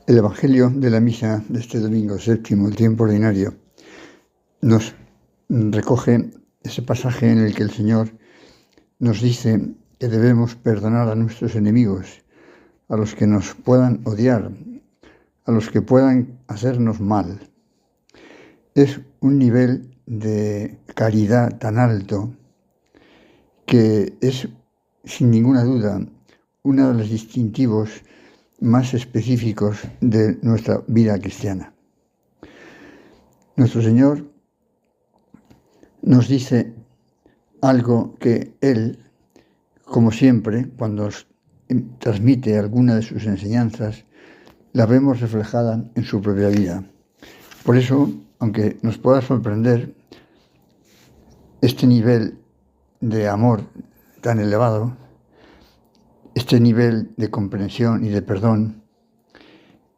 El Evangelio de la misa de este domingo séptimo, el tiempo ordinario, nos recoge ese pasaje en el que el Señor nos dice que debemos perdonar a nuestros enemigos, a los que nos puedan odiar, a los que puedan hacernos mal. Es un nivel de caridad tan alto que es, sin ninguna duda, uno de los distintivos más específicos de nuestra vida cristiana. Nuestro Señor nos dice algo que Él, como siempre, cuando transmite alguna de sus enseñanzas, la vemos reflejada en su propia vida. Por eso, aunque nos pueda sorprender este nivel de amor tan elevado, este nivel de comprensión y de perdón,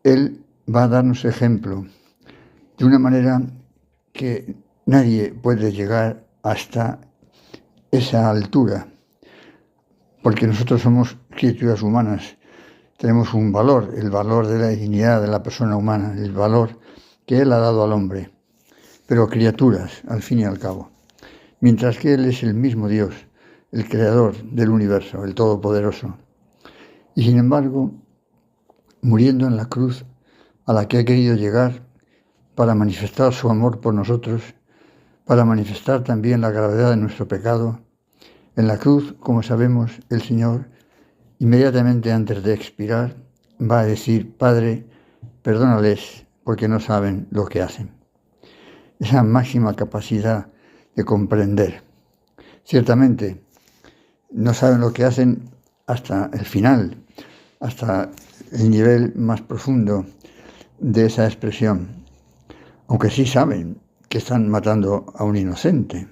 Él va a darnos ejemplo de una manera que nadie puede llegar hasta esa altura, porque nosotros somos criaturas humanas, tenemos un valor, el valor de la dignidad de la persona humana, el valor que Él ha dado al hombre, pero criaturas, al fin y al cabo, mientras que Él es el mismo Dios, el creador del universo, el todopoderoso. Y sin embargo, muriendo en la cruz a la que ha querido llegar para manifestar su amor por nosotros, para manifestar también la gravedad de nuestro pecado, en la cruz, como sabemos, el Señor, inmediatamente antes de expirar, va a decir: Padre, perdónales porque no saben lo que hacen. Esa máxima capacidad de comprender. Ciertamente, no saben lo que hacen hasta el final, hasta el nivel más profundo de esa expresión, aunque sí saben que están matando a un inocente,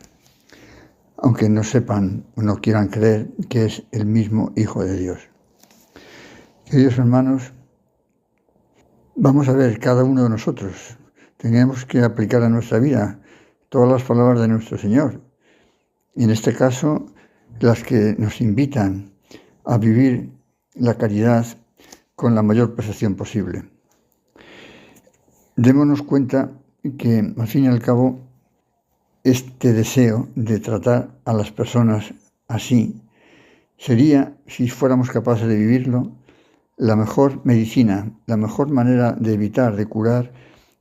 aunque no sepan o no quieran creer que es el mismo Hijo de Dios. Queridos hermanos, vamos a ver cada uno de nosotros, tenemos que aplicar a nuestra vida todas las palabras de nuestro Señor, y en este caso las que nos invitan a vivir la caridad con la mayor perfección posible. Démonos cuenta que, al fin y al cabo, este deseo de tratar a las personas así sería, si fuéramos capaces de vivirlo, la mejor medicina, la mejor manera de evitar, de curar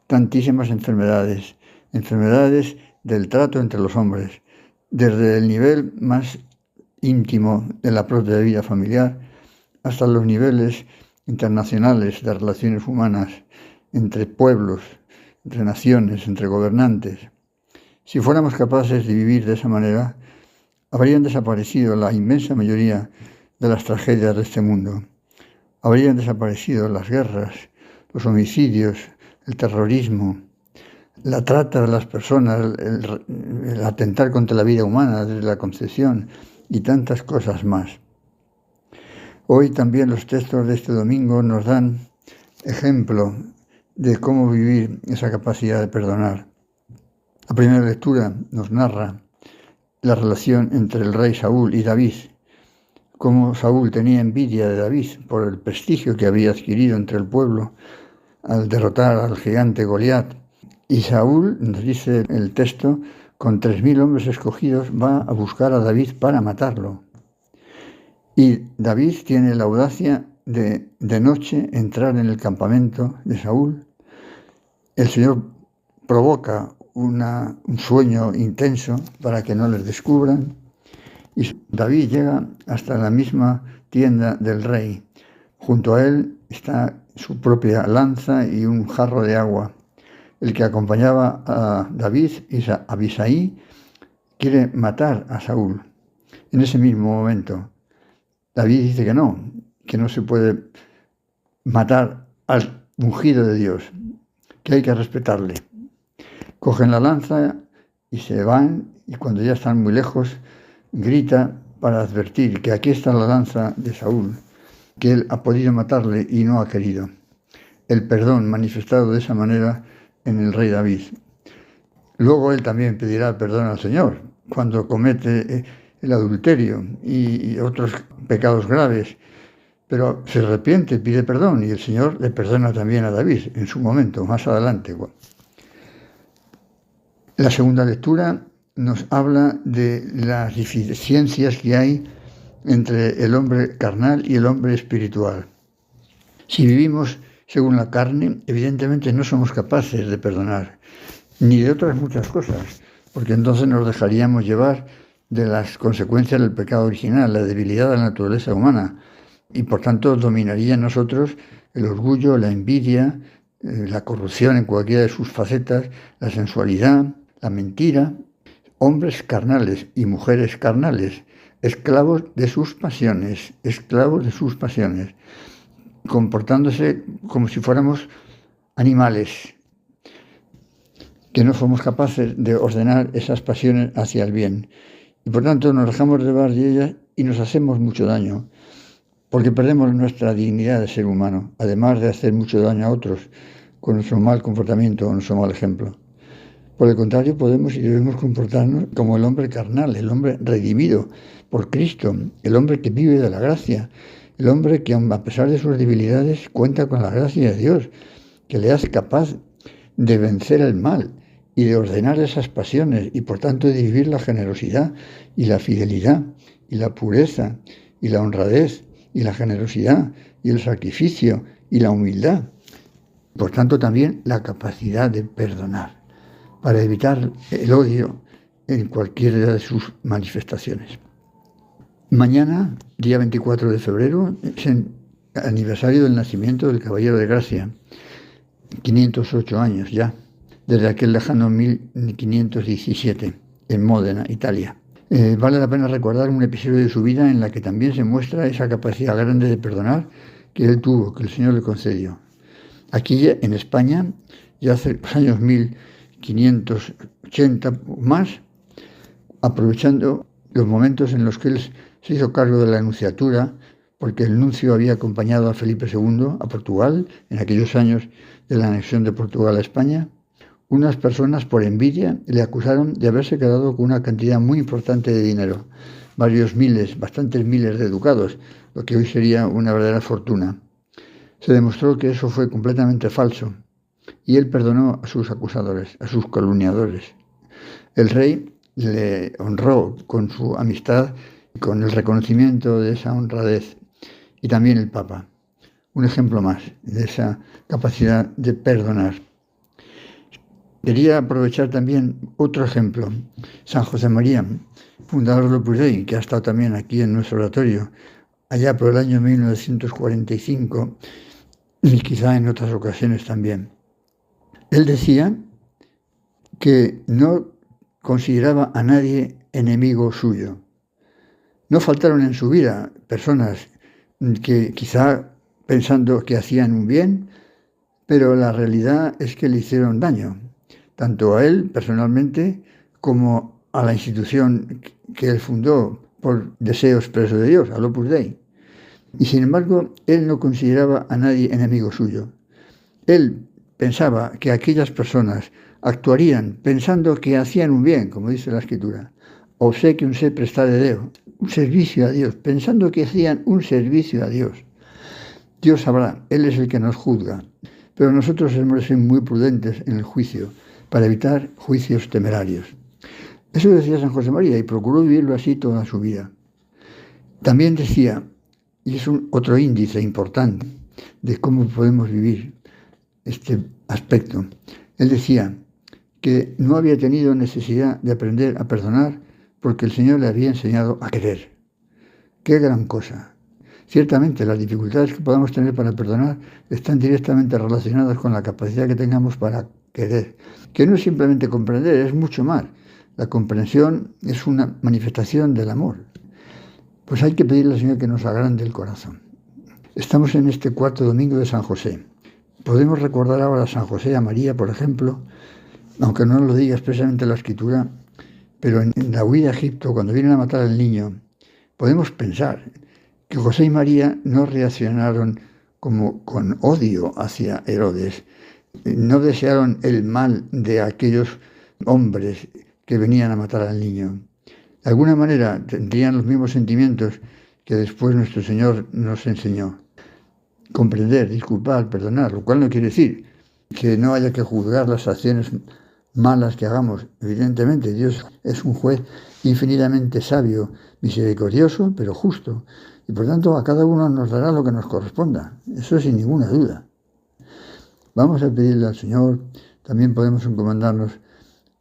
tantísimas enfermedades del trato entre los hombres, desde el nivel más íntimo de la propia vida familiar hasta los niveles internacionales de relaciones humanas entre pueblos, entre naciones, entre gobernantes. Si fuéramos capaces de vivir de esa manera, habrían desaparecido la inmensa mayoría de las tragedias de este mundo. Habrían desaparecido las guerras, los homicidios, el terrorismo, la trata de las personas, el atentar contra la vida humana desde la concepción y tantas cosas más. Hoy también los textos de este domingo nos dan ejemplo de cómo vivir esa capacidad de perdonar. La primera lectura nos narra la relación entre el rey Saúl y David, cómo Saúl tenía envidia de David por el prestigio que había adquirido entre el pueblo al derrotar al gigante Goliat. Y Saúl, nos dice el texto, con 3.000 hombres escogidos va a buscar a David para matarlo. Y David tiene la audacia de noche entrar en el campamento de Saúl. El Señor provoca un sueño intenso para que no les descubran. Y David llega hasta la misma tienda del rey. Junto a él está su propia lanza y un jarro de agua. El que acompañaba a David, Abisai, quiere matar a Saúl. En ese mismo momento, David dice que no se puede matar al ungido de Dios, que hay que respetarle. Cogen la lanza y se van, y cuando ya están muy lejos, grita para advertir que aquí está la lanza de Saúl, que él ha podido matarle y no ha querido. El perdón manifestado de esa manera en el rey David. Luego él también pedirá perdón al Señor cuando comete el adulterio y otros pecados graves, pero se arrepiente, pide perdón y el Señor le perdona también a David en su momento, más adelante. La segunda lectura nos habla de las deficiencias que hay entre el hombre carnal y el hombre espiritual. Si vivimos según la carne, evidentemente no somos capaces de perdonar, ni de otras muchas cosas, porque entonces nos dejaríamos llevar de las consecuencias del pecado original, la debilidad de la naturaleza humana, y por tanto dominaría en nosotros el orgullo, la envidia, la corrupción en cualquiera de sus facetas, la sensualidad, la mentira, hombres carnales y mujeres carnales, esclavos de sus pasiones, comportándose como si fuéramos animales, que no somos capaces de ordenar esas pasiones hacia el bien. Y por tanto nos dejamos llevar de ellas y nos hacemos mucho daño, porque perdemos nuestra dignidad de ser humano, además de hacer mucho daño a otros con nuestro mal comportamiento o nuestro mal ejemplo. Por el contrario, podemos y debemos comportarnos como el hombre carnal, el hombre redimido por Cristo, el hombre que vive de la gracia, el hombre que, a pesar de sus debilidades, cuenta con la gracia de Dios, que le hace capaz de vencer el mal y de ordenar esas pasiones y, por tanto, de vivir la generosidad y la fidelidad y la pureza y la honradez y la generosidad y el sacrificio y la humildad. Por tanto, también la capacidad de perdonar, para evitar el odio en cualquiera de sus manifestaciones. Mañana, día 24 de febrero, es el aniversario del nacimiento del Caballero de Gracia, 508 años ya, desde aquel lejano 1517, en Módena, Italia. Vale la pena recordar un episodio de su vida en la que también se muestra esa capacidad grande de perdonar que él tuvo, que el Señor le concedió. Aquí en España, ya hace los años 1580 o más, aprovechando los momentos en los que él se hizo cargo de la nunciatura, porque el nuncio había acompañado a Felipe II a Portugal en aquellos años de la anexión de Portugal a España. Unas personas, por envidia, le acusaron de haberse quedado con una cantidad muy importante de dinero, bastantes miles de ducados, lo que hoy sería una verdadera fortuna. Se demostró que eso fue completamente falso y él perdonó a sus acusadores, a sus calumniadores. El rey le honró con su amistad, con el reconocimiento de esa honradez, y también el Papa. Un ejemplo más de esa capacidad de perdonar. Quería aprovechar también otro ejemplo, San José María, fundador del Opus Dei, que ha estado también aquí en nuestro oratorio, allá por el año 1945, y quizá en otras ocasiones también. Él decía que no consideraba a nadie enemigo suyo. No faltaron en su vida personas que quizá pensando que hacían un bien, pero la realidad es que le hicieron daño, tanto a él personalmente como a la institución que él fundó por deseo expreso de Dios, al Opus Dei. Y sin embargo, él no consideraba a nadie enemigo suyo. Él pensaba que aquellas personas actuarían pensando que hacían un bien, como dice la Escritura, obsequium se prestare Deo, un servicio a Dios, pensando que hacían un servicio a Dios. Dios sabrá, Él es el que nos juzga, pero nosotros hemos de ser muy prudentes en el juicio, para evitar juicios temerarios. Eso decía San José María y procuró vivirlo así toda su vida. También decía, y es otro índice importante de cómo podemos vivir este aspecto, él decía que no había tenido necesidad de aprender a perdonar porque el Señor le había enseñado a querer. ¡Qué gran cosa! Ciertamente las dificultades que podamos tener para perdonar están directamente relacionadas con la capacidad que tengamos para querer, que no es simplemente comprender, es mucho más. La comprensión es una manifestación del amor. Pues hay que pedirle al Señor que nos agrande el corazón. Estamos en este cuarto domingo de San José. Podemos recordar ahora a San José y a María, por ejemplo, aunque no lo diga expresamente la Escritura, pero en la huida a Egipto, cuando vienen a matar al niño, podemos pensar que José y María no reaccionaron como con odio hacia Herodes, no desearon el mal de aquellos hombres que venían a matar al niño. De alguna manera tendrían los mismos sentimientos que después nuestro Señor nos enseñó. Comprender, disculpar, perdonar, lo cual no quiere decir que no haya que juzgar las acciones malas que hagamos. Evidentemente, Dios es un juez infinitamente sabio, misericordioso, pero justo. Y por tanto, a cada uno nos dará lo que nos corresponda. Eso sin ninguna duda. Vamos a pedirle al Señor, también podemos encomendarnos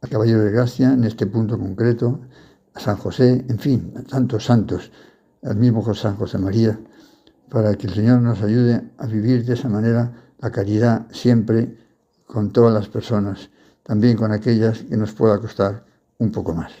al Caballero de Gracia en este punto concreto, a San José, en fin, a tantos santos, al mismo San José María, para que el Señor nos ayude a vivir de esa manera la caridad siempre con todas las personas, también con aquellas que nos pueda costar un poco más.